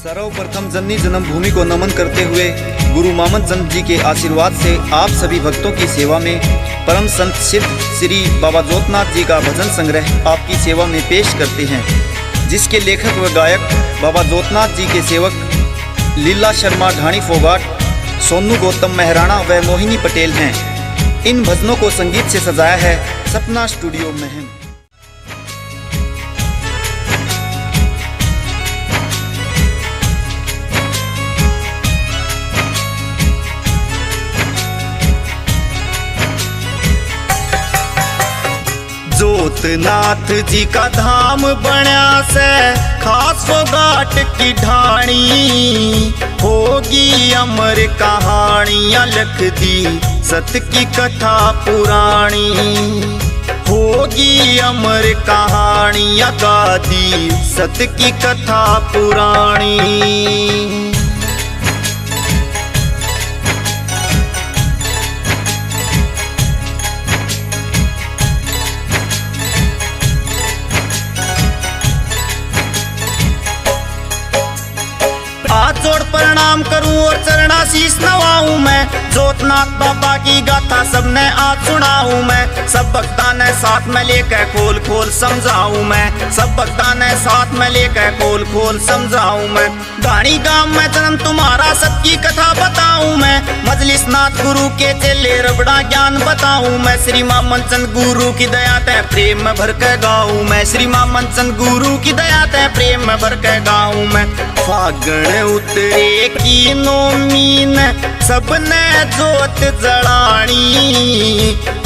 सर्वप्रथम जननी जन्मभूमि को नमन करते हुए गुरु मामन चंद जी के आशीर्वाद से आप सभी भक्तों की सेवा में परम संत सिद्ध श्री बाबा जोतनाथ जी का भजन संग्रह आपकी सेवा में पेश करते हैं, जिसके लेखक व गायक बाबा जोतनाथ जी के सेवक लीला शर्मा ढाणी फोगाट, सोनू गौतम मेहराणा व मोहिनी पटेल हैं। इन भजनों को संगीत से सजाया है सपना स्टूडियो महम। जोतनाथ जी का धाम बन्या से खास फोगाट की ढाणी, होगी अमर कहानियां लख दी सत की कथा पुरानी, होगी अमर कहानियां गा दी सत की कथा पुरानी। हाथ जोड़ प्रणाम करूं और चरणाशीष नवाऊं मैं, जोतनाथ बाबा की गाथा सबने आज सुनाऊं मैं। सब भक्ता ने साथ में लेकर खोल खोल समझाऊं मैं, सब भक्ता ने साथ में लेकर खोल खोल समझाऊं मैं। गाड़ी गांव में जन्म तुम्हारा सबकी कथा बताऊं मैं, मजलिस नाथ गुरु के चेले रबड़ा ज्ञान बताऊं मैं। श्री मामन चंद गुरु की दया ते प्रेम में भर के गाऊं मैं, श्री मामन चंद गुरु की दया ते प्रेम में भर के गाऊं मैं। फागण उतरे की नौमीन सबने जोत जलानी,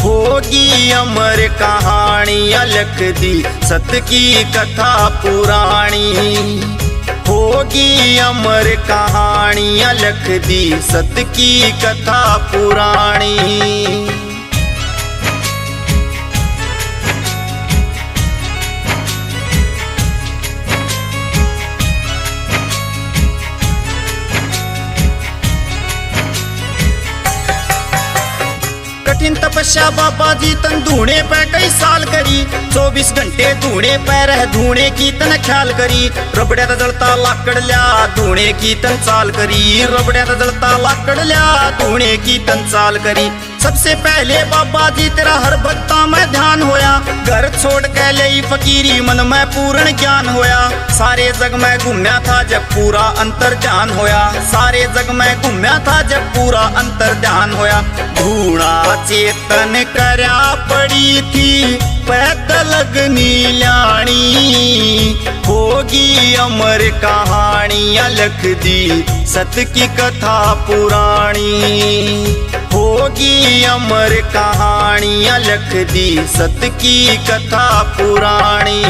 होगी अमर कहानी अलख दी सत की कथा पुरानी, होगी अमर कहानी अलख दी सत की कथा पुरानी। कठिन तपस्या बाबा जी तन धूणे पे कई साल करी, 24 घंटे धूणे पे रह धूणे की तन ख्याल करी। रबड़े जलता लाकड़ लिया धूणे की तन चाल करी, रबड़े जलता लाकड़ लिया धूणे की तन चाल करी। सबसे पहले बाबा जी तेरा हर भक्ता में ध्यान होया, घर छोड़ के ले फकीरी मन में पूर्ण ज्ञान होया। सारे जग में घूमया था जब पूरा अंतर ध्यान होया, सारे जग में घूमया था जब पूरा अंतर ध्यान होया। धूणा चेतन करया पड़ी थी पैदल अग्नि ल्याणी, होगी अमर कहानी अलख दी सत की कथा पुरानी, होगी अमर कहानी अलख दी सत की कथा पुरानी।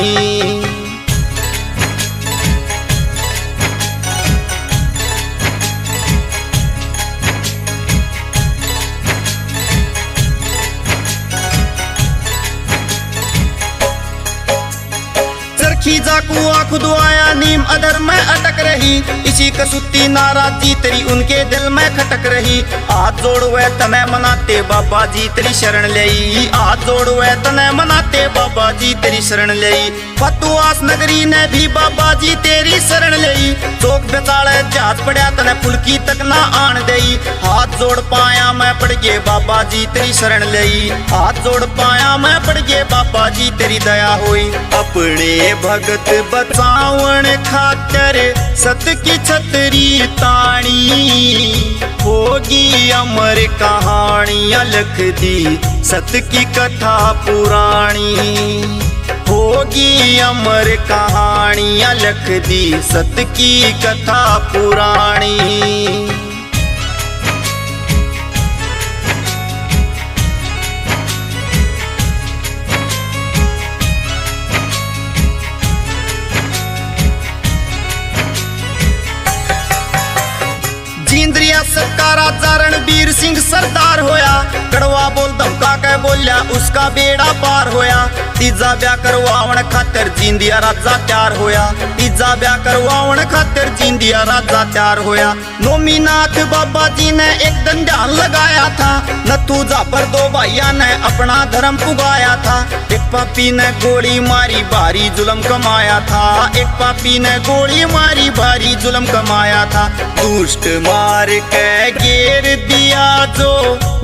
खींचा कुआ खुदवाया नीम अधर में अटक रही, इसी कसुत्ती नाराजी तेरी उनके दिल में खटक रही। हाथ जोड़वे तने मनाते बाबा जी तेरी शरण लई, हाथ जोड़वे तने मनाते बाबा जी तेरी शरण लई। फतुआस नगरी ने भी बाबा जी तेरी शरण लई, चौक बेचाड़े जहाज पड़ा तने फुलकी तक ना आन दई। हाथ जोड़ पाया मैं पड़ गए बाबा जी तेरी शरण लई, हाथ जोड़ पाया मैं पड़ गए बाबा जी तेरी दया हुई। अपने भगत बचावन खातर सत की छतरी ताणी, होगी अमर कहानी अलख दी सत की कथा पुरानी, होगी अमर कहानी अलख दी सत की कथा पुरानी। इंद्रिया सबका राजा रणबीर सिंह सरदार होया, कड़वा बोल धमका के बोलिया उसका बेड़ा पार होया। तीजा ब्याह करवावण खातर जींदिया राजा तैयार होया। तीजा ब्याह करवावण खातर जींदिया राजा तैयार होया। नोमीनाथ बाबा जी ने एक दिन ध्यान लगाया था, नथुजा पर दो भाइया ने अपना धर्म पुगाया था। एक पापी ने गोली मारी भारी जुल्म कमाया था, एक पापी ने गोली मारी भारी जुल्म कमाया था। दुष्ट मार के घेर दिया जो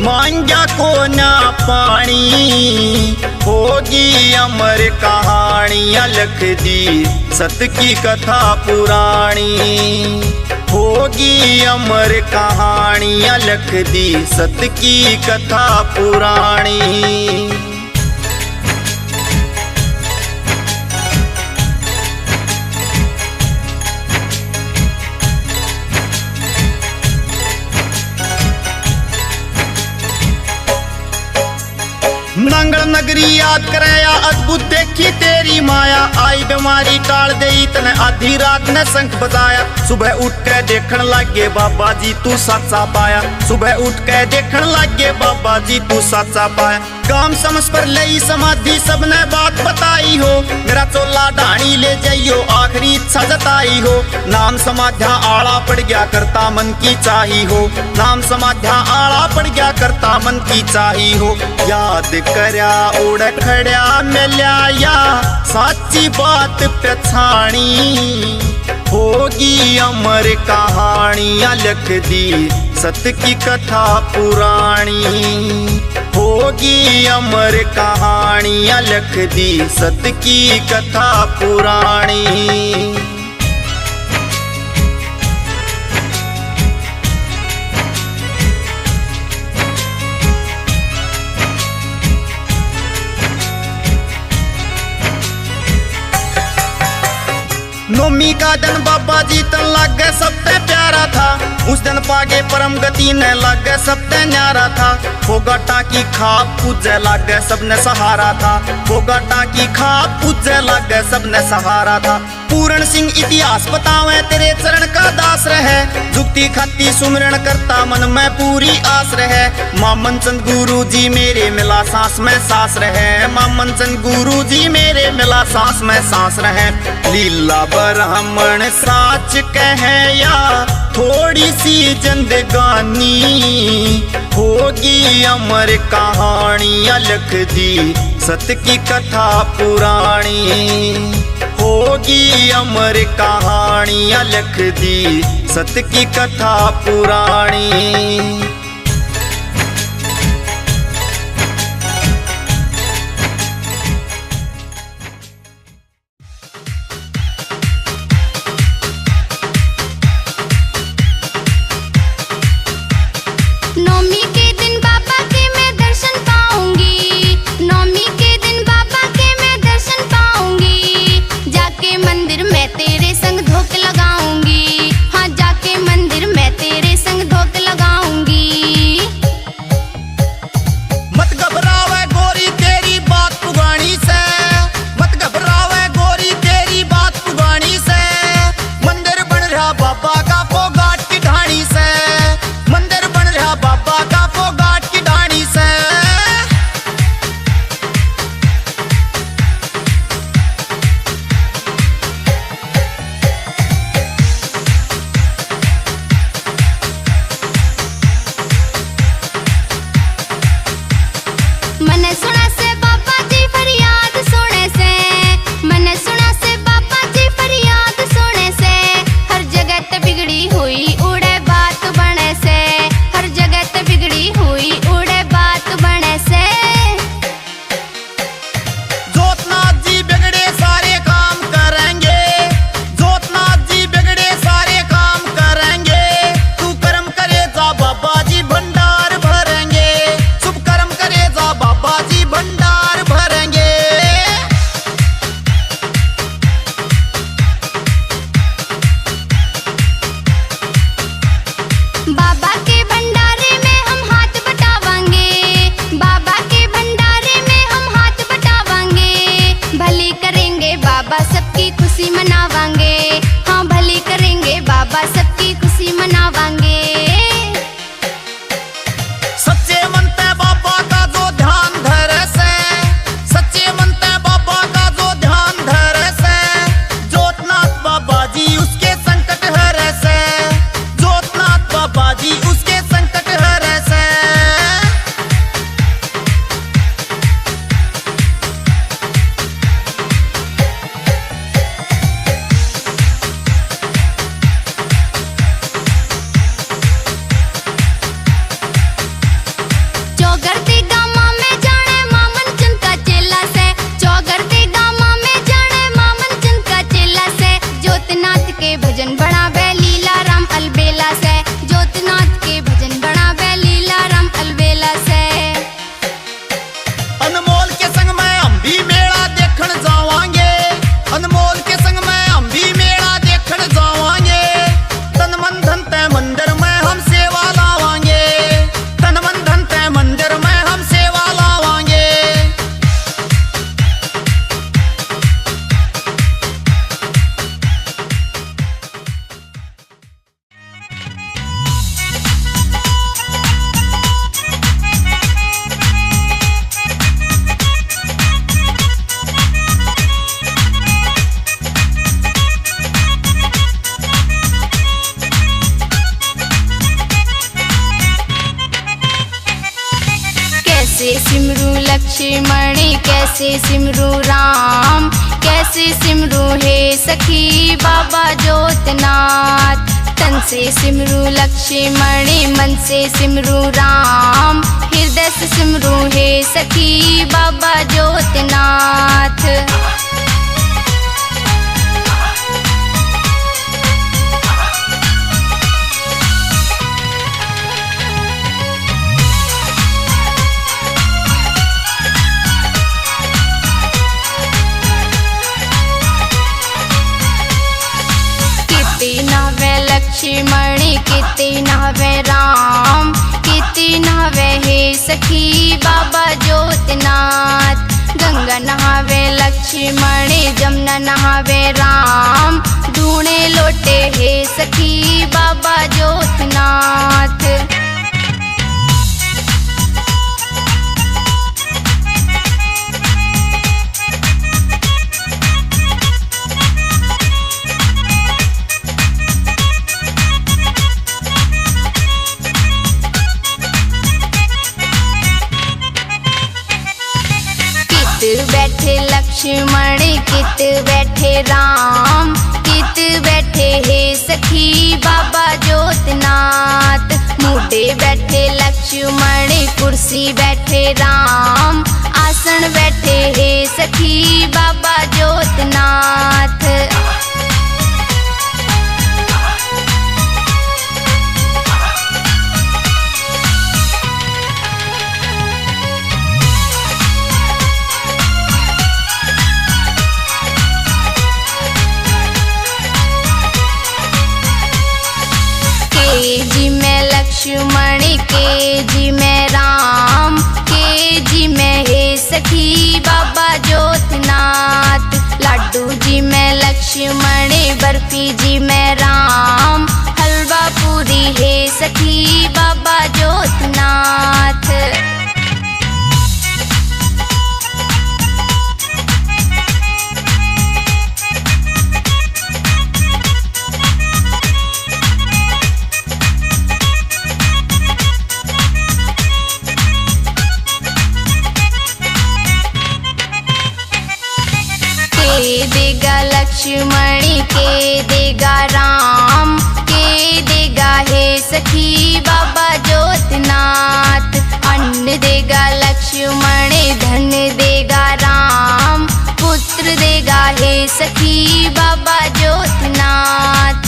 मांगा को ना पानी, होगी अमर कहानियां लिख दी सत्य की कथा पुरानी। होगी अमर कहानियां लिख दी सत्य की कथा पुरानी। नांगल नगरी याद करया अद्भुत देखी तेरी माया। आई बीमारी टाल दई तने आधी रात ने शंख बजाया। सुबह उठ के देखन लागे बाबा जी तू सच्चा पाया। सुबह उठ के देखन लागे बाबा जी तू सच्चा पाया। काम समझ पर लई समाधि सबने बात बताई हो, मेरा चोला ढाणी ले जाइयो आखिरी इच्छा जताई हो। नाम समाध्या आड़ा पड़ गया करता मन की चाही हो, नाम समाध्या आड़ा पड़ गया करता मन की चाही हो। याद करया उड़ खड़या मिल्या या साची बात पछाणी, होगी अमर कहानियां लिख दी सत्य की कथा पुरानी। होगी अमर कहानियां लिख दी सत्य की कथा पुरानी। नौमी का दिन बाबा जी तन लागे सबसे प्यारा था। उस दिन पागे परम गति ने लागे सबसे न्यारा था। फोगाटा की खाप पूजे लागे सबने सहारा था। फोगाटा की खाप पूजे लागे सबने सहारा था। पूर्ण सिंह इतिहास बतावे तेरे चरण का दास रहे, जुक्ति खाती सुमरण करता मन में पूरी आस रहे। मामन चंद गुरु जी मेरे मिला सांस में सांस रहे, मामन चंद गुरु जी मेरे मिला सांस में सांस रहे। लीला ब्राह्मण साच कहे या थोड़ी सी जिंदगानी, होगी अमर कहानियां लिख दी सत्य की कथा पुरानी। होगी अमर कहानियां लिख दी सत्य की कथा पुरानी। नौमी के दिन बाबा के मैं दर्शन पाऊंगी, नौमी के दिन बाबा के मैं दर्शन पाऊंगी। जाके मंदिर में तेरे संग धोख लगाऊंगी, हाँ जाके मंदिर में तेरे संग धोख लगाऊंगी। मत घबरावे गोरी तेरी बात पुगानी से, मत घबरावे गोरी तेरी बात पुगानी से। मंदिर बन रहा बाबा का फोगाट की ढाणी से, मंदिर बन रहा बाबा का फोगाट की ढाणी से। मैंने सुना से बाबा जी फरियाद सुने से, मैंने सुना से बाबा जी फरियाद सुने से। हर जगह ते बिगड़ी हुई उड़े बात बने से, हर जगह ते बिगड़ी हुई उड़े बात बने से। जोतनाथ जी बिगड़े सारे काम करेंगे, जोतनाथ जी बिगड़े सारे काम करेंगे। तू कर्म करे जा बाबा जी भंडार भरेंगे, शुभ कर्म करे जा बाबा जी भंडार भरेंगे। बाबा के भंडारे में हम हाथ बटावांगे, बाबा के भंडारे में हम हाथ बटावांगे। भली करेंगे बाबा सबकी खुशी मनावांगे, हाँ भली करेंगे बाबा सबकी खुशी मनावांगे। सच्चे मन पे बाबा का जो ध्यान धरे से, सच्चे मन पे भजन बढ़ावे लीला राम अलबेला से, ज्योतिनाथ के भजन बढ़ावे लीला राम अलबेला से। अनमोल के संग में हम भी मेला देखण जावांगे, अनमोल के संग में हम भी मेला देखण जावांगे। तन मन धन ते मंदिर में हम सेवा लावांगे, तन मन धन ते मंदिर में हम सेवा लावांगे। कैसे सिमरू लक्ष्मण कैसे सिमरू राम, कैसे सिमरू हे सखी बाबा ज्योतनाथ। तन से सिमरू लक्ष्मण मन से सिमरू राम, हृदय से सिमरू हे सखी बाबा ज्योतनाथ। लक्ष्मण किते नहावे राम, किते नहावे हे सखी बाबा ज्योतनाथ। गंगा नहावे लक्ष्मण जमुना नहावे राम, ढूंढे लोटे हे सखी बाबा ज्योतनाथ। बैठे लक्ष्मण कित बैठे राम, कित बैठे हे सखी बाबा ज्योतनाथ। मुंडे बैठे लक्ष्मण कुर्सी बैठे राम, आसन बैठे हे सखी बाबा ज्योतनाथ। के जी में लक्ष्मण के जी में राम, के जी में हे सखी बाबा ज्योतनाथ। लाडू जी में लक्ष्मण बर्फी जी में राम, हलवा पूरी हे सखी बाबा ज्योतनाथ। के देगा लक्ष्मण के देगा राम, के देगा हे सखी बाबा ज्योतनाथ। अन्न देगा लक्ष्मण धन देगा राम, पुत्र देगा हे सखी बाबा ज्योतनाथ।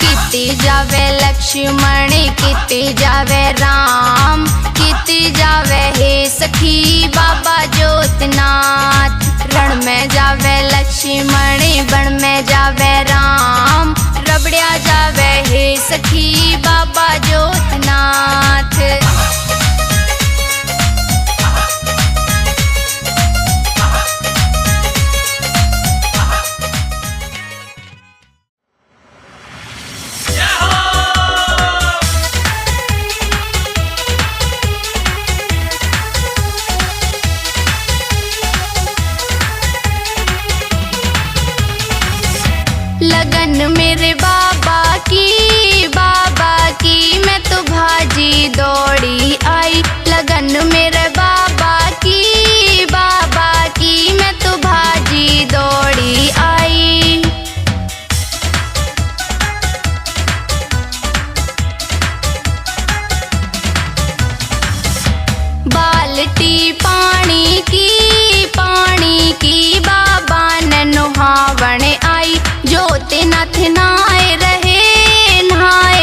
किते जावे लक्ष्मण किते जावे राम, किते जावे हे सखी बाबा ज्योतनाथ। रण में जावे लक्ष्मण वन में जावे राम, रबड़िया जावे हे सखी बाबा ज्योतनाथ। लगन मेरे बाबा की मैं तो भाजी दौड़ी आई। लगन मेरे बाबा की मैं तो भाजी दौड़ी सुहावण आई। जोते नाथ नहाए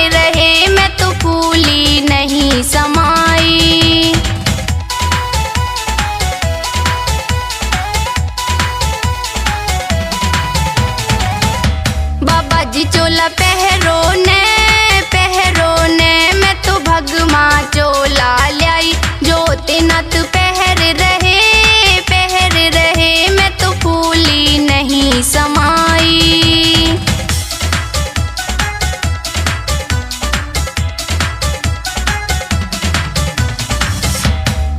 रहे मैं तो फूली नहीं समाई। बाबा जी चोला पहरो ने मैं तो भगमा चोला लाई। जोते नाथ पहर रहे मैं तो फूली नहीं समाई।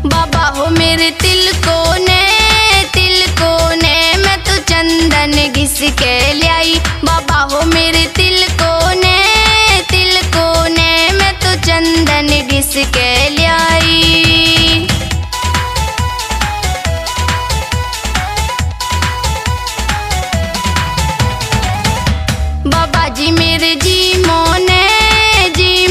बाबा हो मेरे तिल को ने मैं तो चंदन घिस के लाई। बाबा हो मेरे तिल को ने मैं तो चंदन घिस के लाई। बाबा जी मेरे जी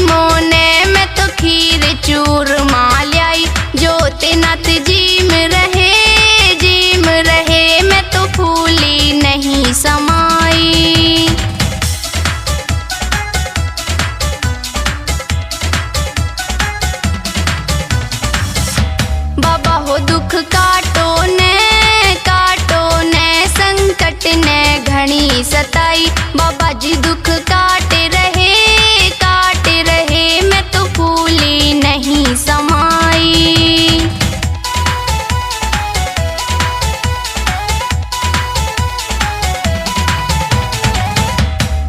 मोने मैं तो खीर चूरमा लाई। जोते नाथ जीम रहे मैं तो फूली नहीं समाई। बाबा हो दुख काटो ने संकट ने घनी सताई। बाबा जी दुख काटे रहे मैं तो फूली नहीं समाई।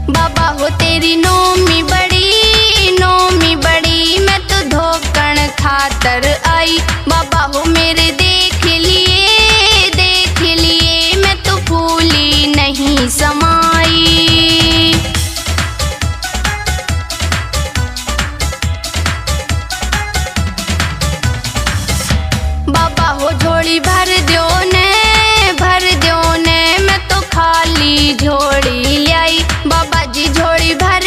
बाबा हो तेरी नोमी बड़ी मैं तो धोकण खातर आई। बाबा हो मेरे देख लिए मैं तो फूली नहीं समाई। बाबा हो झोली भर दो ने मैं तो खाली झोली लाई। बाबा जी झोली भर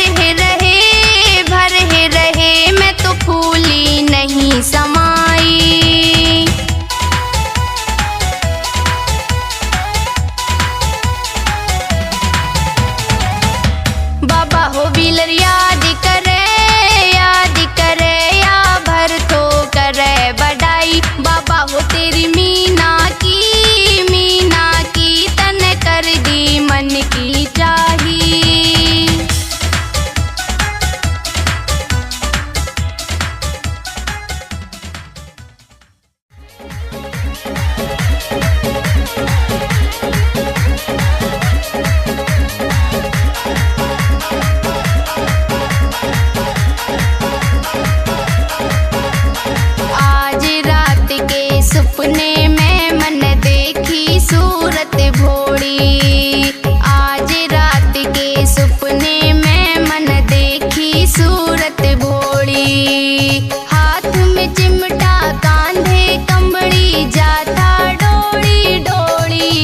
रहे मैं तो फूली नहीं समाई। बाबा हो बिलर याद करे या भर तो करे बड़ाई। बाबा हो तेरी मीना की तन कर दी मन की चाही। आज रात के सपने में मन देखी सूरत भोड़ी। आज रात के सपने में मन देखी सूरत भोड़ी। हाथ में चिमटा कांधे कंबड़ी जाता डोली।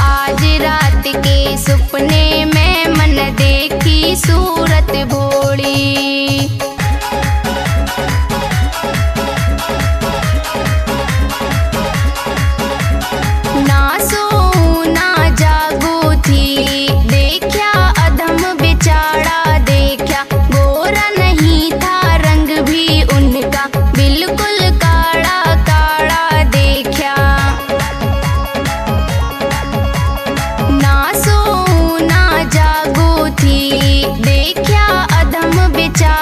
आज रात के सपने में मन देखी सूरत भोड़ी। ना सो ना जागू थी देखा अधम बेचारा देखा। गोरा नहीं था रंग भी उनका बिल्कुल काड़ा देखा। ना सो ना जागू थी देखा अधम बेचारा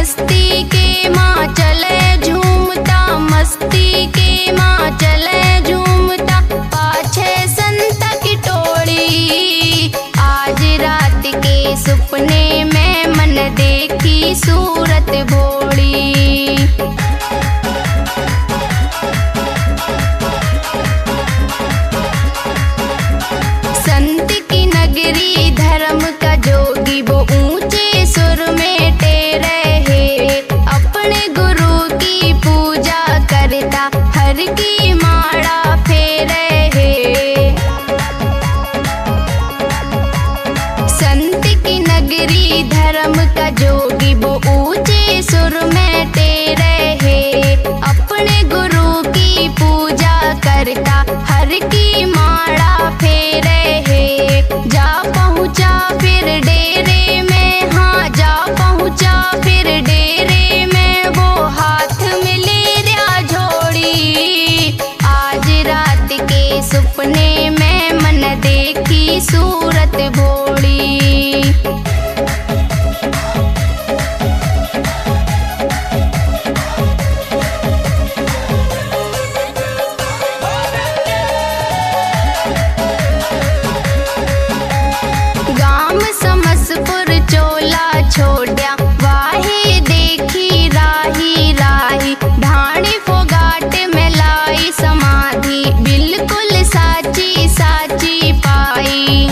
मस्ती के माँ चले झूमता, मस्ती के माँ चले झूमता, पाछे संत की टोली। आज रात के सपने में मन देखी सूरत भोली। संत की नगरी धर्म का जोगी वो ऊंचे सुर में टेरे है, अपने गुरु की पूजा करता हर की माला फेरे है। संत की नगरी धर्म का जोगी वो ऊंचे सुर में टेरे है, अपने गुरु की पूजा करता हर की माला फेरे है। जा पहुँचा फिर डेरे में, हाँ जा पहुँचा फिर डेरे में, वो हाथ में ले रहा झोड़ी। आज रात के सपने में मन देखी सूरत भोली। गाम समसपुर चोला छोड़या, वाहे देखी राही राही, ढाणी फोगाट में लाई समाधि, बिल्कुल साची साची पाई।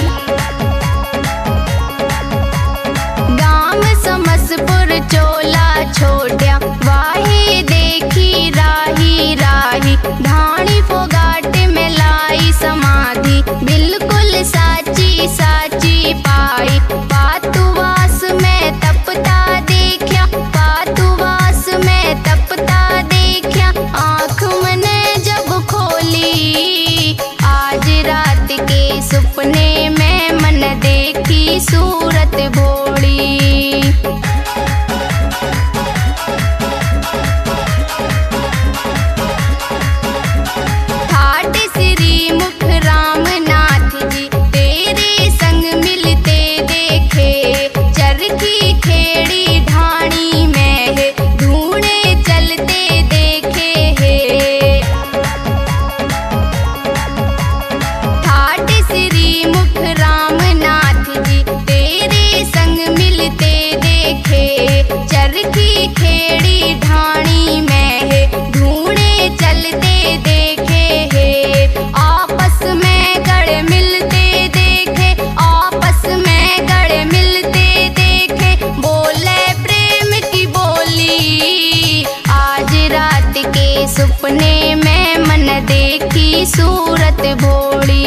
गाम समसपुर चोला छोड़या, वाहे देखी राही राही, ढाणी फोगाट में लाई समाधि, बिल्कुल साची साची पाई। पातुवास में तपता देखया, पातुवास में तपता देखया, आँख मैंने जब खोली। आज रात के सपने में मन देखी सूरत भोली। ठाट श्री मुख राम नाथ जी तेरे संग मिलते देखे, चरखी खेड़ी ढाणी में है, ढूंढे चलते देखे है। ठाट श्री मुख राम नाथ जी तेरे संग मिलते देखे, चरखी खेड़ी ढाणी में है, ढूंढे चलते देखे है। आपस में गड़ मिलते देखे, आपस में गड़ मिलते देखे, बोले प्रेम की बोली। आज रात के सपने में मन देखी सूरत भोली।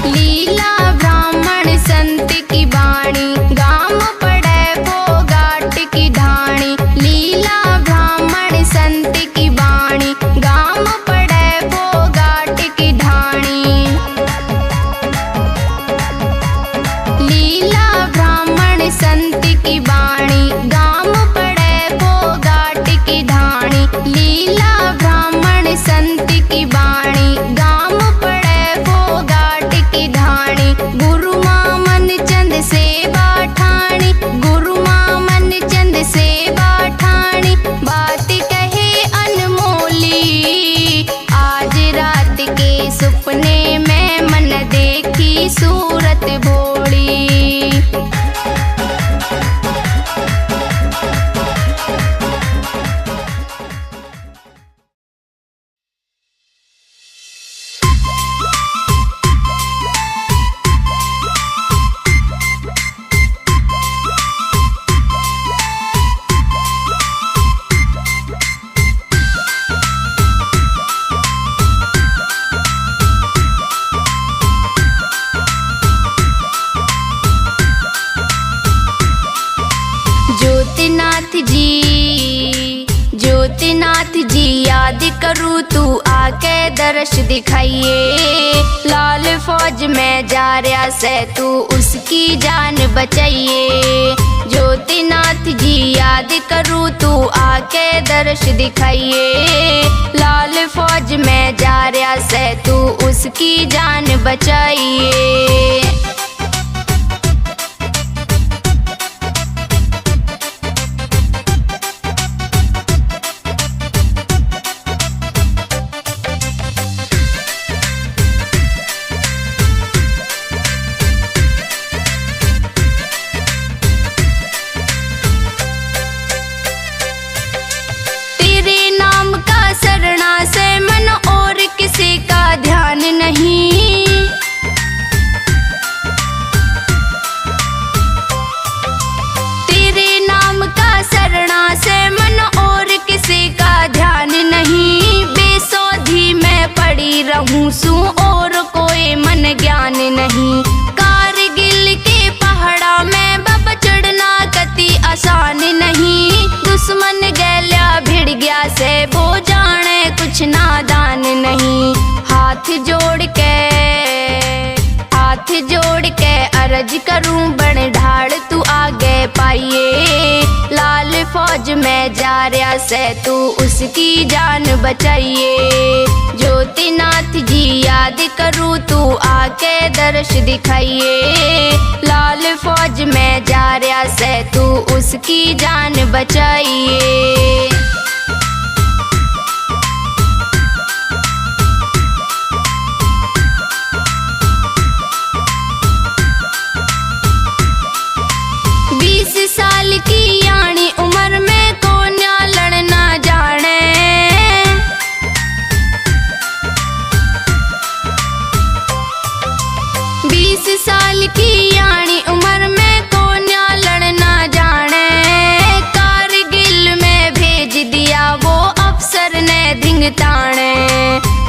लीला ब्राह्मण संत की बाणी, गाम पड़े वो घाट की ढाणी। लीला ब्राह्मण संत की बाणी, गाम पड़े वो घाट की ढाणी। लीला ब्राह्मण संत की बाणी, गाम पड़े वो घाट की ढाणी। लीला ब्राह्मण संत की बाणी, गाम पड़े वो घाट की ढाणी। गुरु मामन चंद से बाठाणी, गुरु मामन चंद से बाठाणी, बात कहे अनमोली। आज रात के सपने में मन देखी सूरत भोली। ज्योतिनाथ जी याद करूँ तू आके दर्श दिखाइए। लाल फौज में जा रहा से तू उसकी जान बचाइए। ज्योतिनाथ जी याद करूँ तू आके दर्श दिखाइए। लाल फौज में जा रहा से तू उसकी जान बचाइए। शरणा से मन और किसी का ध्यान नहीं। तेरे नाम का शरणा से मन और किसी का ध्यान नहीं। बेसौधी में पड़ी रहूं सू और कोई मन ज्ञान नहीं। कारगिल के पहाड़ा में बब चढ़ना कति आसान नहीं। दुश्मन गैल्या भिड़ गया से वो जाने कुछ नादान नहीं। हाथ जोड़ के अर्ज करूं बन ढाड़ तू आगे पाइए। लाल फौज में जा रहा से तू उसकी जान बचाइए। ज्योतिनाथ जी याद करूं तू आके दर्श दिखाइए। लाल फौज में जा रहा से तू उसकी जान बचाइए। साल की यानी उम्र में कौन लड़ना जाने। 20 साल की यानी उम्र में कौन लड़ना जाने। कारगिल में भेज दिया वो अफसर ने धिंगताने।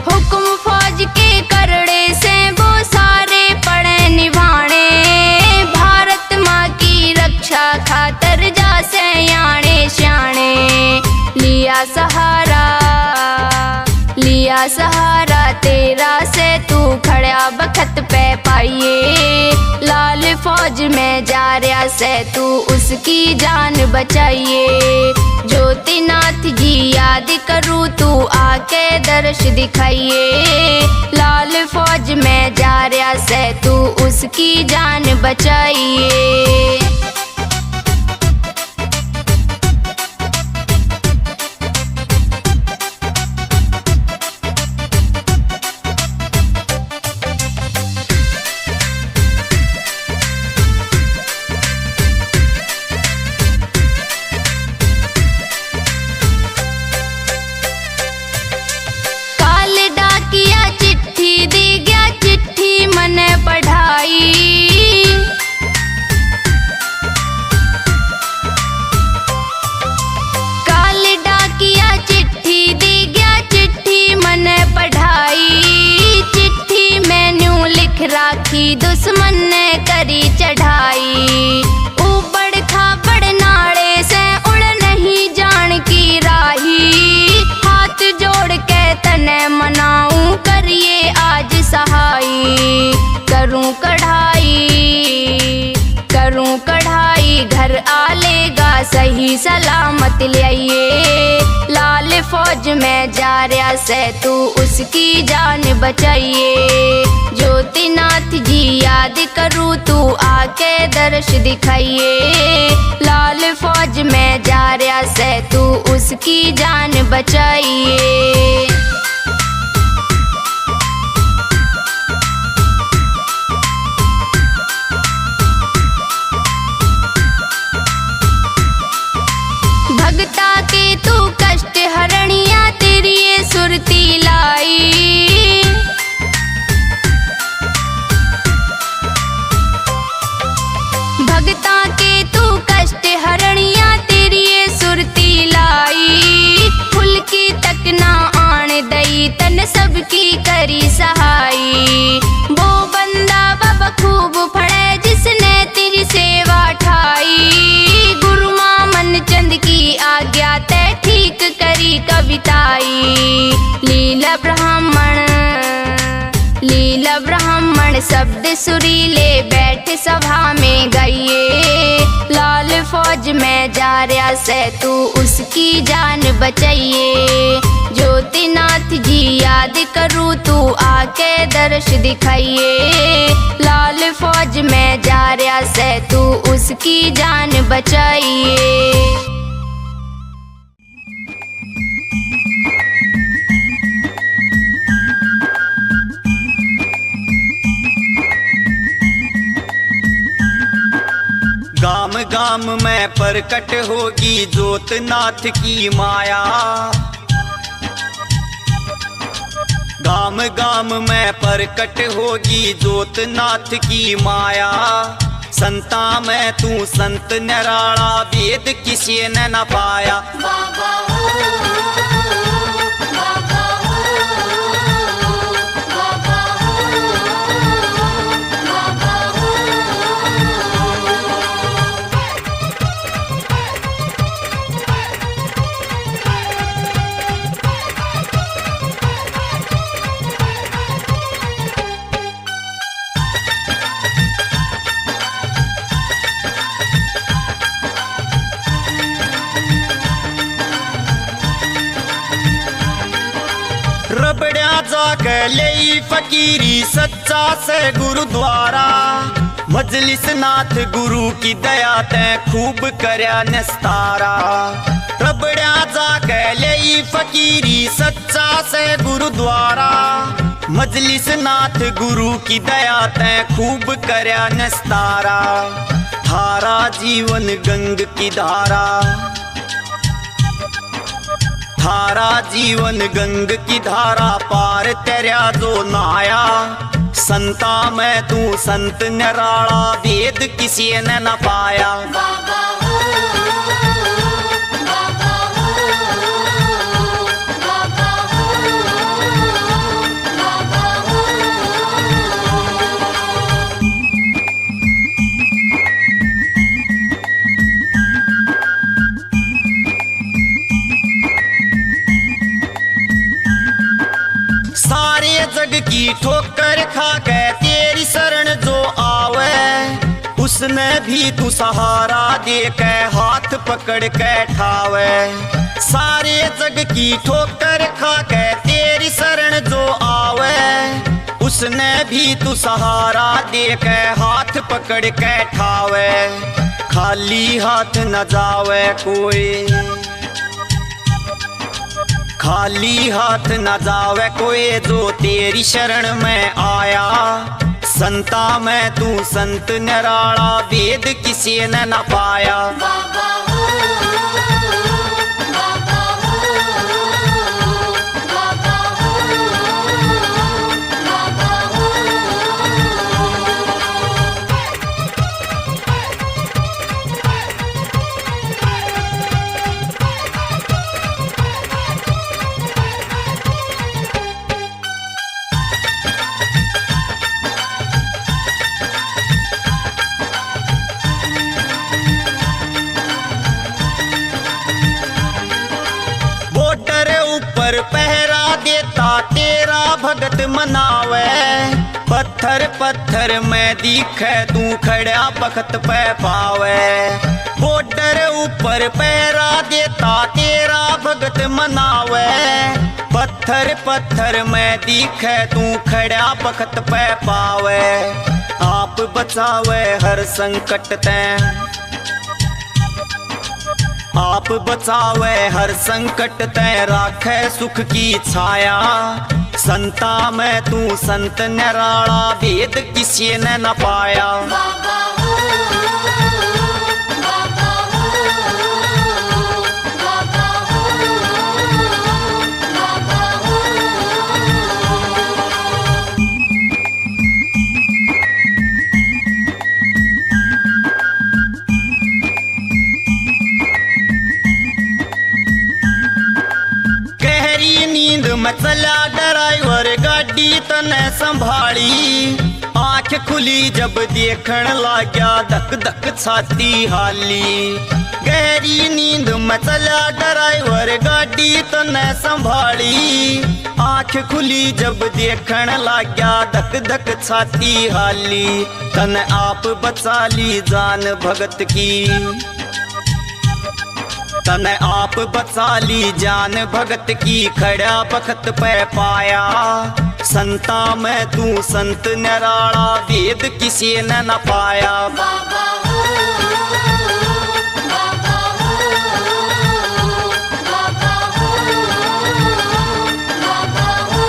हुक्म फौज के करड़े से वो सारे पड़े निभाने। भारत माँ की रक्षा खातर जा से याने श्याणे। लिया सहारा तेरा से तू खड़ा बखत पे पाइए। लाल फौज में जा रहा से तू उसकी जान बचाइए। ज्योतिनाथ जी याद करूँ तू आके दर्श दिखाइए। लाल फौज में जा रहा से तू उसकी जान बचाइए। राखी दुश्मन ने करी चढ़ाई। ऊबड़ खाबड़ नाड़े से उड़ नहीं जान की राही। हाथ जोड़ के तने मनाऊं करिए आज सहाई। करूं कढ़ाई घर आलेगा सही सलामत लाइए। लाल फौज में जा रहा से तू उसकी जान बचाइए। ज्योतिनाथ जी याद करूँ तू आके दर्श दिखाइए। लाल फौज में जा रहा से तू उसकी जान बचाइए। भगता के तू कष्ट हरणिया तेरी ये सुरती लाई। भगता के तू कष्ट हरणिया तेरी ये सुरती लाई। फुल की तक ना आन दई तन सबकी करी सहाई। वो बंदा बाबा खूब फड़े जिसने तेरी सेवा ठाई। गुरु मामन चंद की आज्ञा ते ठीक करी कविताई। लीला ब्राह्मण शब्द सुरीले बैठ सभा में गाइए। लाल फौज में जा रहा से तू उसकी जान बचाइए। ज्योतिनाथ जी याद करूँ तू आके दर्श दिखाइए। लाल फौज में जा रहा से तू उसकी जान बचाइए। गाम गाम में प्रकट होगी ज्योतिनाथ की माया। गाम गाम में प्रकट होगी ज्योतिनाथ की माया। संता में तू संत निराला वेद किसी ने न पाया। रबड़िया जाके ले फकीरी सच्चा से गुरुद्वारा। मजलिस नाथ गुरु की दया ते खूब करया निस्तारा। रबड़िया जाके ले फकीरी सच्चा से गुरुद्वारा। मजलिस नाथ गुरु की दया ते खूब करया निस्तारा। थारा जीवन गंग की धारा। थारा जीवन गंग की धारा पार तेरा जो नाया। संता में तू संत निराला वेद किसी ने न पाया। सारे जग की ठोकर खा के तेरी शरण जो आवे। उसने भी तू सहारा दे के हाथ पकड़ के ठावे। सारे जग की ठोकर खा के तेरी शरण जो आवे। उसने भी तू सहारा दे के हाथ पकड़ के ठावे। खाली हाथ न जावे कोई। खाली हाथ न जावे कोई जो तेरी शरण में आया। संता में तू संत निराला वेद किसी ने न पाया। पर पहरा देता तेरा भगत मनावे। पत्थर पत्थर में दिखे तू खड़ा बखत पे पावे। बॉर्डर ऊपर पहरा देता तेरा भगत मनावे। पत्थर पत्थर में दिखे तू खड़ा बखत पे पावे। आप बचावे हर संकट ते। आप बचावे हर संकट ते राखे सुख की छाया। संता में तू संत निराला वेद किसी ने न पाया। नींद में चला ड्राइवर गाड़ी तने संभाली। आंख खुली जब देखण लाग्या धक धक छाती हाली। गहरी नींद में चला ड्राइवर गाड़ी लाडी तने संभाली, आँख खुली जब देखण लाग्या धक धक छाती हाली। तने आप बचा ली जान भगत की, तने आप बचा ली जान भगत की। खड़ा बखत पे पाया संता में तू संत निराला, वेद किसी ने न पाया। बाबा हो, बाबा हो, बाबा हो, बाबा हो।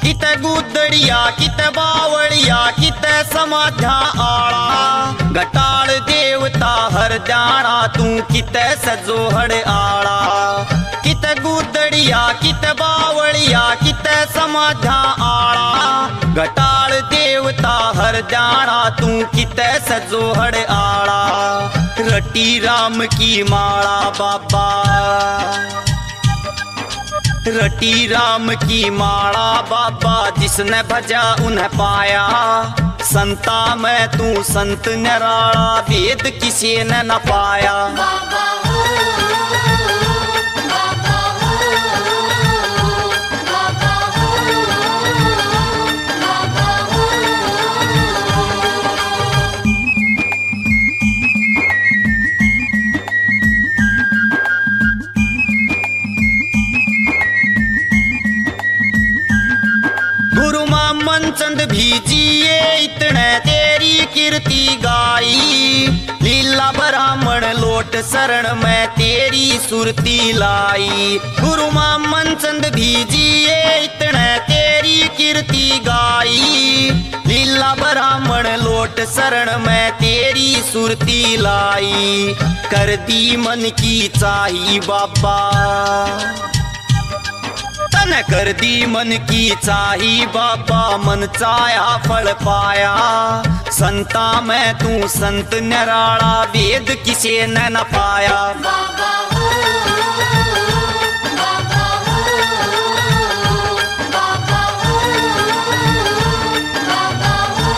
किते गुदड़िया किते बावड़िया किते समाध्या आड़ा, घटाल देवता हर जाना तू किते सजोहड़ आड़ा। किते गुदड़िया किते बावड़िया किते समाध्या आड़ा, घटाल देवता हर जाना तू किते सजोहड़ आड़ा। रटी राम की माला बाबा, रटी राम की माला बाबा, जिसने भजा उन्हें पाया। संता में तू संत निराला, वेद किसी ने न पाया। बाबा हो, बाबा हो, बाबा हो, बाबा हो। गुरु मामन चंद भी जिए इतने तेरी कीर्ति गाई। लीला ब्राह्मण लोट शरण में तेरी सुरती लाई। गुरु मामन चंद भी जिए इतने तेरी कीर्ति गाई। लीला ब्राह्मण लोट शरण में तेरी सुरती लाई। कर दी मन की चाही बाबा, तने कर दी मन की चाही बाबा। मन चाया फल पाया, संता में तू संत निराला, वेद किसी ने न पाया। बाबा हो, बाबा हो, बाबा हो, बाबा हो,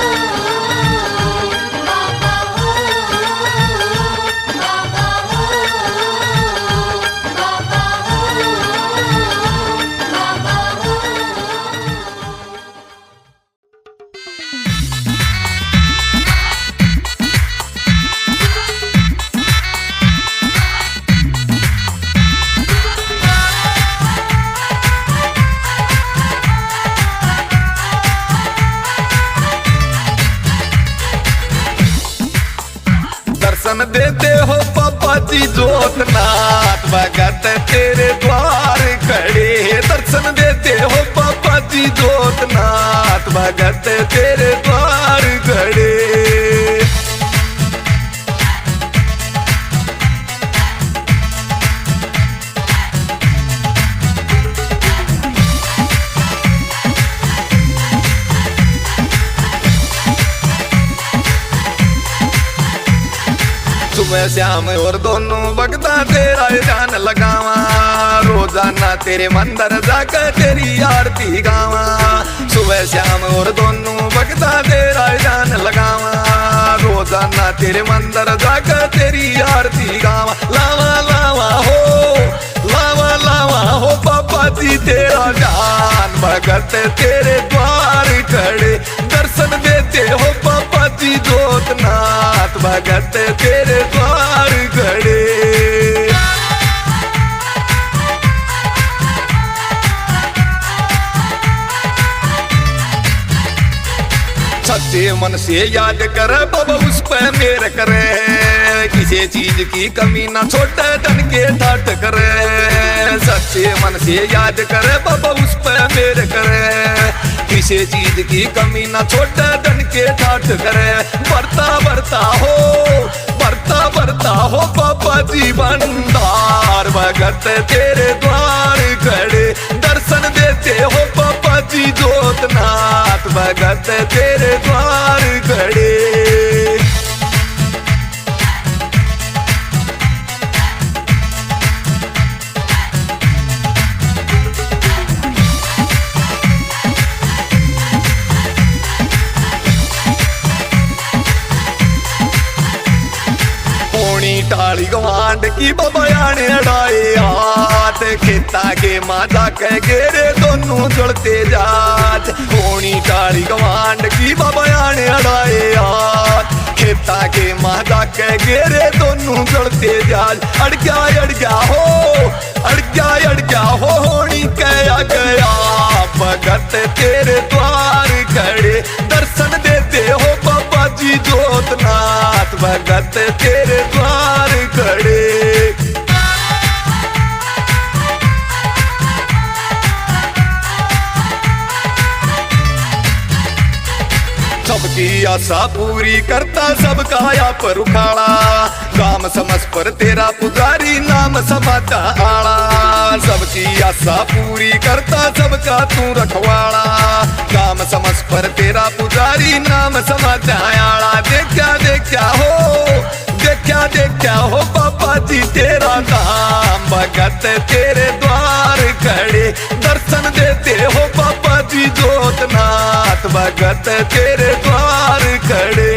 बाबा हो, बाबा हो, बाबा हो, बाबा हो। दर्शन देते हो पापा जी जोतनाथ, भगत तेरे द्वार खड़े। दर्शन देते हो पापा जी जोतनाथ, भगत तेरे द्वार खड़े। सुबह शाम और दोनों भगता तेरा ध्यान लगावा। रोजाना तेरे मंदिर जाकर तेरी आरती गावा। सुबह शाम और दोनों भगता तेरा ध्यान लगावा। रोजाना तेरे मंदिर जाकर तेरी आरती गावा। लावा लावा हो, लावा लावा हो पापा जी तेरा ध्यान, भगत तेरे द्वार खड़े। दर्शन देते हो पापा जी जोतनाथ, भगत तेरे द्वार खड़े। सच्चे मन से याद कर बाबा, उस पे मेर करे। किसी चीज की कमी ना छोटे धन के ठाट करे। सच्चे मन से याद कर बाबा, उस पे मेर करे। किसी चीज की कमी ना छोटे धन के ठाट करे। बढ़ता बढ़ता हो, बढ़ता बढ़ता हो पापा जी भंडार, भगत तेरे द्वार खड़े। दर्शन देते हो पापा जी जोतनाथ भगत तेरे द्वार खड़े। टाली गवांड की बबयाने अड़ाए हाथ खेता के माजा के घेरे दोनों जुड़ते जात। होनी टाली गवांड की बबयाने अड़ाए हाथ खेता के माजा के घेरे दोनों जुड़ते जात। अड़ गया हो होनी कया गया भगत तेरे द्वार खड़े। दर्शन देते हो बाबा जी जोतनाथ भगत तेरे द्वार खड़े। सबकी आशा पूरी करता सबका या पर उखाड़ा। काम समझ पर तेरा पुजारी नाम समाता आला। सबकी आशा पूरी करता सबका तू रखवाड़ा। काम समझ पर तेरा पुजारी नाम समाता आला। देखा हो पापा जी तेरा नाम भगत तेरे द्वार खड़े। दर्शन देते हो पापा जी जोतनाथ भगत तेरे द्वार खड़े।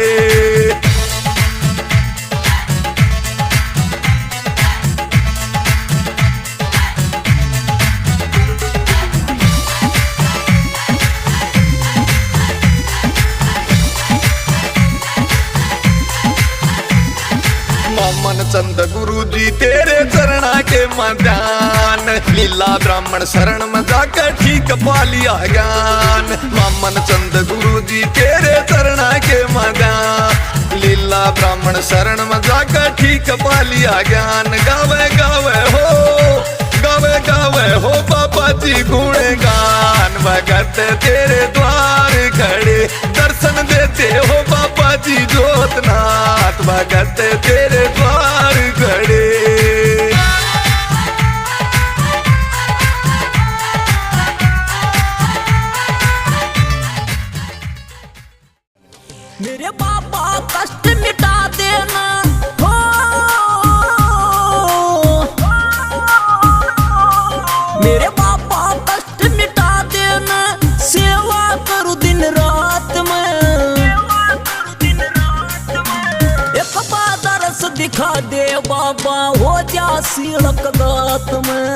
मन चंद गुरु जी तेरे चरणा के मैदान। लीला ब्राह्मण शरण में जाकर ठीक पालिया ज्ञान। मामन चंद गुरु जी तेरे चरणा के मैदान। लीला ब्राह्मण शरण में जाकर ठीक पालिया ज्ञान। गावे हो बाबा जी गुणगान भगत तेरे द्वार खड़े। दर्शन देते हो बाबा जी जोतनाथ भगत तेरे द्वार खड़े। मेरे बाबा कष्ट मिटा देना हो। मेरे बाबा कष्ट मिटा देना। सेवा करूं दिन रात में। एक बार रस दिखा दे बाबा हो जा सीढ़क गात में।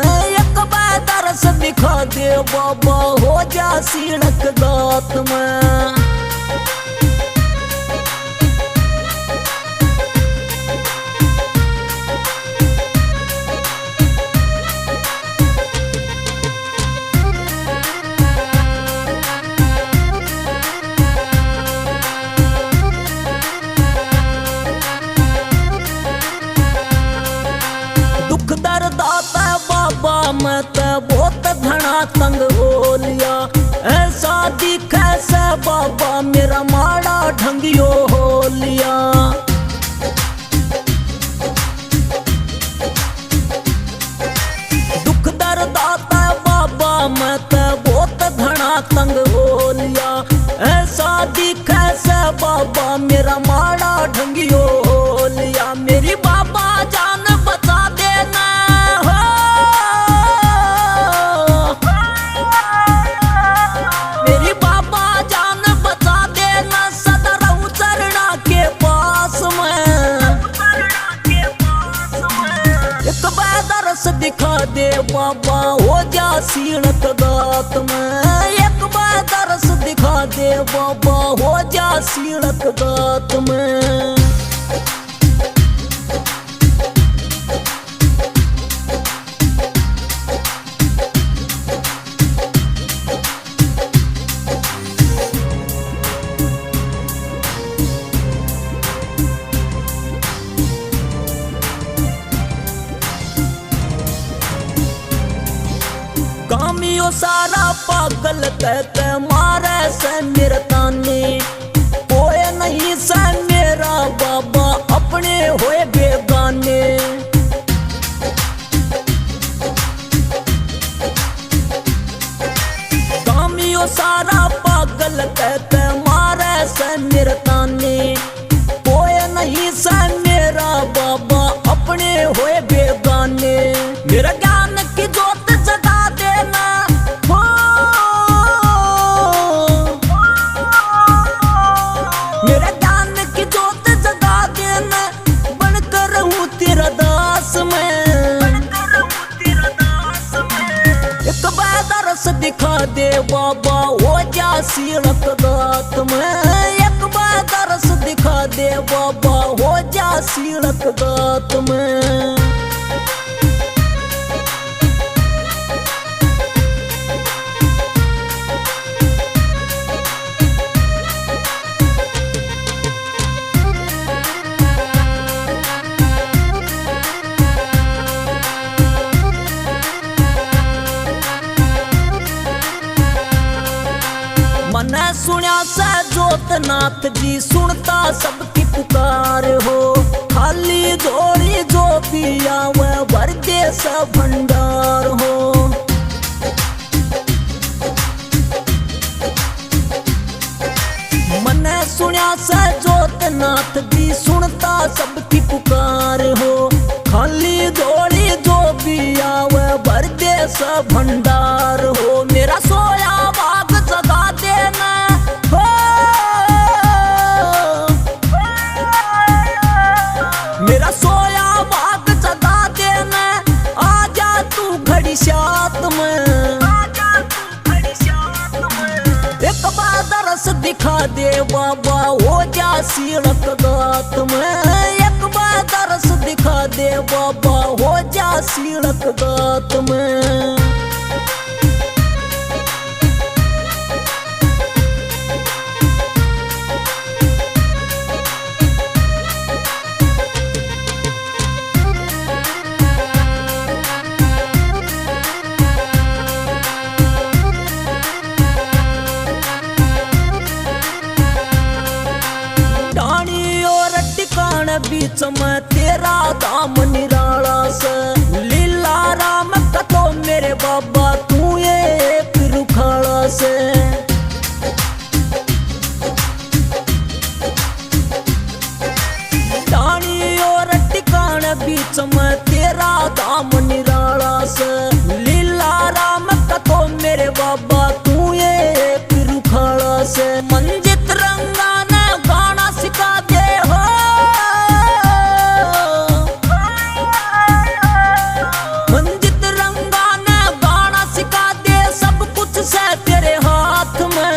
एक बार रस दिखा दे बाबा हो जा सीढ़क गात में। मैं तो बहुत घना तंग हो लिया। ऐसा दिखे से बाबा मेरा माड़ा ढंगियो हो लिया। दुख दर्द आता बाबा मैं तो बहुत घना तंग हो लिया। ऐसा दिखे से बाबा मेरा माड़ा ढंगियो हो लिया। मेरी बाबा जान बचा देना हो। मेरी बाबा जान बचा देना। सदा रहूं चरणा के पास में। एक बार दरस दिखा दे बाबा हो जा सीढ़क गात में। एक बार दरस दिखा दे बाबा हो जा सीढ़क गात में। कामियों सारा पागल कहते मारे से मेरे ताने। कोई नहीं से मेरा बाबा अपने होए बेगाने। कामियों मेरे ताने, कोई नहीं सा मेरा बाबा अपने होए बेगाने। मेरा ज्ञान की जोत जगा देना हो, मेरा ज्ञान की जोत जगा देना, बनकर रहूं तेरा दास मैं। एक बार रस दिखा दे बाबा हो जा सीलक दात में। एक बार रस दिखा दे बाबा हो जा सीलक दात में। मने सुनिया से जोतनाथ जी, सुनता सबकी पुकार हो। खाली झोली जो पिया वह भर दे सब भंडार हो। मने सुनिया से जोतनाथ जी, सुनता सबकी पुकार हो। खाली झोली जो पिया वह भर दे सब भंडार हो। मेरा सोया बाग जगा देना हो, मेरा सोया बाग जगा देना। आजा तू घड़ी साथ में, एक बार रस दिखा दे बाबा हो जा सीलक दात में। एक बार रस दिखा दे बाबा हो जा सीलक दात में। बीच में तेरा दाम निराला से, लीला राम का तो मेरे बाबा तू एक रुखाड़ा से। डाणी और टिकाण बीच में तेरा दाम निराला से, लीला राम का तो मेरे बाबा तू एक रुखाड़ा से। मंजित रंगा ने गाना सिखा दे हो, तेरे हाथ में।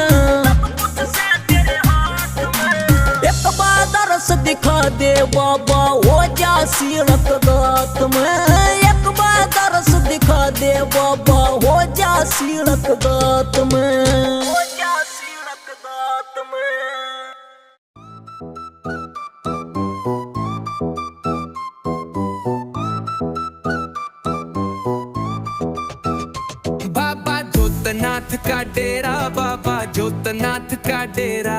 एक बार रस दिखा दे बाबा हो जा सीलक दात में। एक बार रस दिखा दे बाबा हो जा सीलक दात में। हो जा सीलक दात में। जोतनाथ का डेरा, बाबा जोतनाथ का डेरा।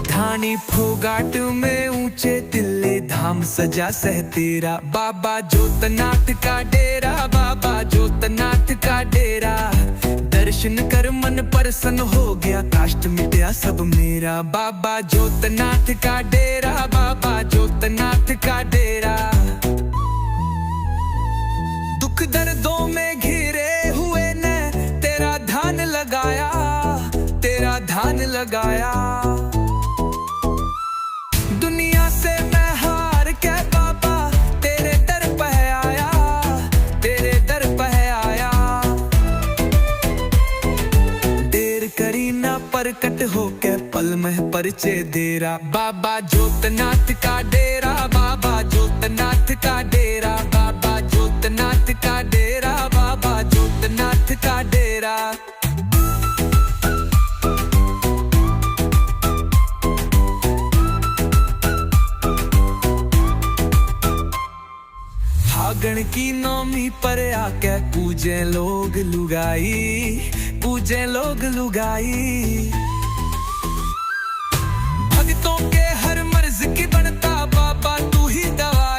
धानी फोगाट में ऊंचे टिल्ले धाम सजा सह तेरा। बाबा जोतनाथ का डेरा, बाबा जोतनाथ का डेरा। दर्शन कर मन प्रसन्न हो गया, काष्ट मिटा सब मेरा। बाबा जोतनाथ का डेरा, बाबा जोतनाथ का डेरा। दुख दर्दों में घिरे हुए ने तेरा ध्यान लगाया, तेरा ध्यान लगाया। दुनिया से मैं हार के बाबा तेरे दर पे आया, तेरे दर पे आया। देर करी ना प्रकट होके पल में परिचय देरा। बाबा जोतनाथ का डेरा, बाबा जोतनाथ का डेरा। बाबा जोतनाथ का डेरा, बाबा जोतनाथ का डेरा। फागण की नौमी पर आके पूजे लोग लुगाई, पूजे लोग लुगाई। भक्तों के हर मर्ज की बनता बाबा तू ही दवाई।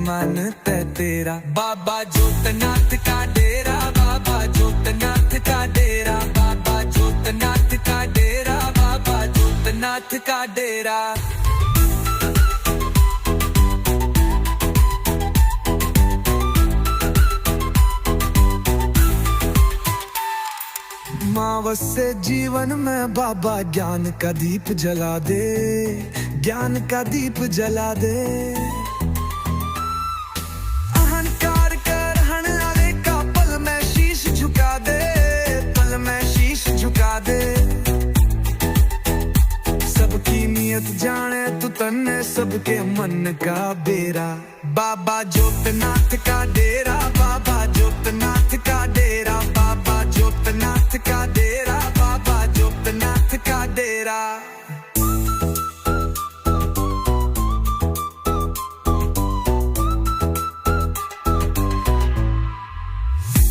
मानता है तेरा। बाबा जोतनाथ का डेरा, बाबा जोतनाथ का डेरा, बाबा जोतनाथ का डेरा, बाबा जोतनाथ का डेरा। मावस से जीवन में बाबा ज्ञान का दीप जला दे, ज्ञान का दीप जला दे। अहंकार कर हन आगे का पल में शीश झुका दे, पल में शीश झुका दे। सबकी नियत जाने तू तन्ने सबके मन का बेरा। बाबा जोतनाथ का डेरा, बाबा जोतनाथ का डेरा, बाबा जोतनाथ का डेरा, बाबा जोतनाथ का डेरा।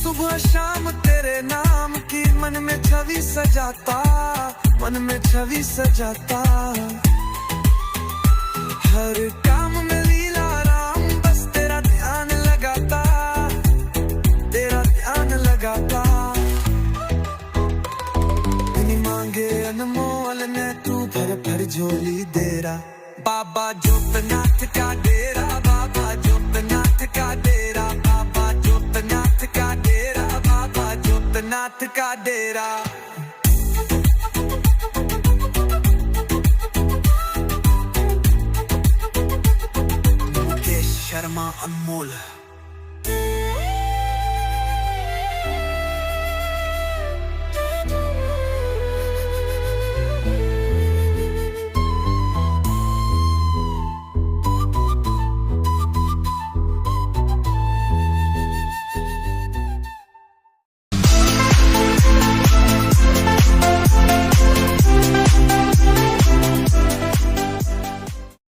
सुबह शाम तेरे नाम की मन में छवि सजाता, मन में छवि सजाता। हर काम में लीला राम बस तेरा ध्यान लगाता, तेरा ध्यान लगाता। बिन मांगे अनमोल ने तू भर भर झोली देरा। बाबा जोतनाथ का डेरा, बाबा जोतनाथ का डेरा, बाबा जोतनाथ का डेरा, बाबा जोतनाथ का डेरा। शर्मा अनमोल।